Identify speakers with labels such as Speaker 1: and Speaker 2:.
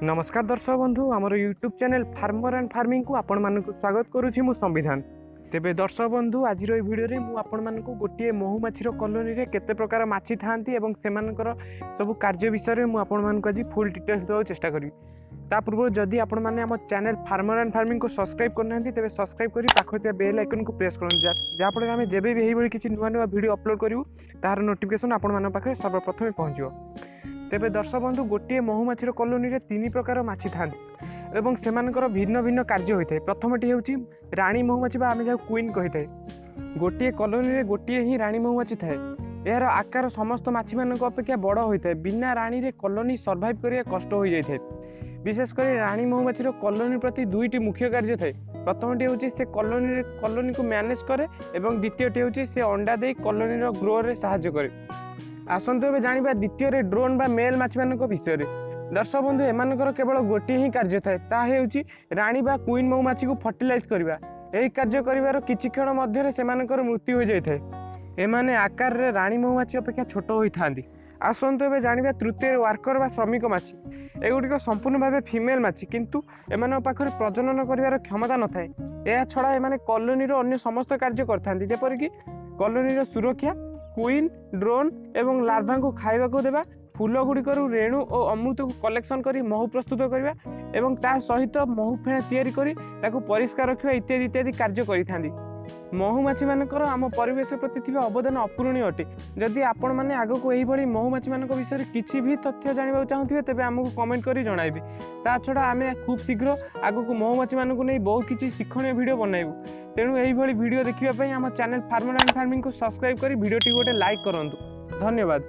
Speaker 1: नमस्कार दर्शक बंधु आमर YouTube channel farmer and farming को आपण मानक स्वागत करुछि मु संविधान। तेबे दर्शक बंधु आज वीडियो रे मु आपण मानक गोटे महुमाछीर कॉलोनी रे केते प्रकार माछी थांती एवं सेमानकर सब कार्य विषय रे मु आपण मानक आज फुल डिटेल्स देवा चेष्टा करी। ता पूर्व जदि आपण माने हम चैनल फार्मर एंड फार्मिंग को सब्सक्राइब करना तेबे सब्सक्राइब करी पाखते बेल आइकन को प्रेस करन जा फल आम जेबे भी एही बड़ी किछि नुवा नुवा वीडियो अपलोड करिवु तार नोटिफिकेशन आपण मान पाखे सर्वप्रथम पहुंचो। तेबे दर्शक बंधु गोटे महुमाछीर कॉलोनी रे तीन प्रकार माछी थांती एवं सेमानकर भिन्न भिन्न कार्य होइथाय। प्रथमटी हेउची रानी महुमाछी बा आमे जा क्वीन कहिथाय। गोटे कॉलोनी रे गोटे ही रानी महुमाछी थाए। यार आकार समस्त माछी मानक अपेक्षा बड़ होइथाय। बिना रानी रे कॉलोनी सर्वाइव करिया कष्ट हो जाइथाय। विशेषकर रानी महुमाछीर कॉलोनी प्रति दुईटी मुख्य कार्य थाए। प्रथमटी हेउची से कॉलोनी को मैनेज करे एवं द्वितीयटी हेउची से अंडा दे कॉलोनी रो ग्रो रे सहायता करे। आसंतु एबे जानिबा द्वितीय रे ड्रोन बा मेल माछी मानक विषय रे। दर्शक बंधु एमानकर केवल गोटे ही कार्य थाए, ता हेउची रानी बा क्वीन महुमाछी को फर्टिलाइज करबा। एही कार्य करिवार किछि क्षण मध्य सेमानकर मृत्यु हो जाइथाय। एमाने आकार रे रानी महुमाछी अपेक्षा छोट होई थांदी। आसंतु एबे जानिबा तृतीय वर्कर बा श्रमिक माछी। एगुड़िक संपूर्ण भाव फिमेल माछी किंतु एमान पाखरे प्रजनन करिवार क्षमता न थाए। एहा छड़ा एमाने कॉलोनी रो अन्य समस्त कार्य करथांती, जेपर कि कॉलोनी रो सुरक्षा, क्वीन, ड्रोन एवं लार्भा को खाइबा को देबा, फूल गुड़िकरू रेणु और अमृत को कलेक्शन करी महू प्रस्तुत करबा एवं ता सहित महू फेणा तैयारी करी ताकू परिष्कार रखिबा इत्यादि इत्यादि कार्य करिथांती। महुमाछी मानकर आम परिवेश प्रति थिबा अवदान अपूरणीय अटे। जदि आपण माने आगो को एही भली महुमाछी मानक विषय रे किछि भी तथ्य जानिबा चाहथिबे तेबे हमकु कमेंट करी जणाइबे। ता छडा आमे खूब शीघ्र आगो को महुमाछी मानक नै बहुत किछि शिक्षणीय वीडियो बनाइबु। तेणु एही भली वीडियो देखिबा पई हम चैनल फार्मर एंड फार्मिंग को सब्सक्राइब करी वीडियो टी गोटे लाइक करंतु। धन्यवाद।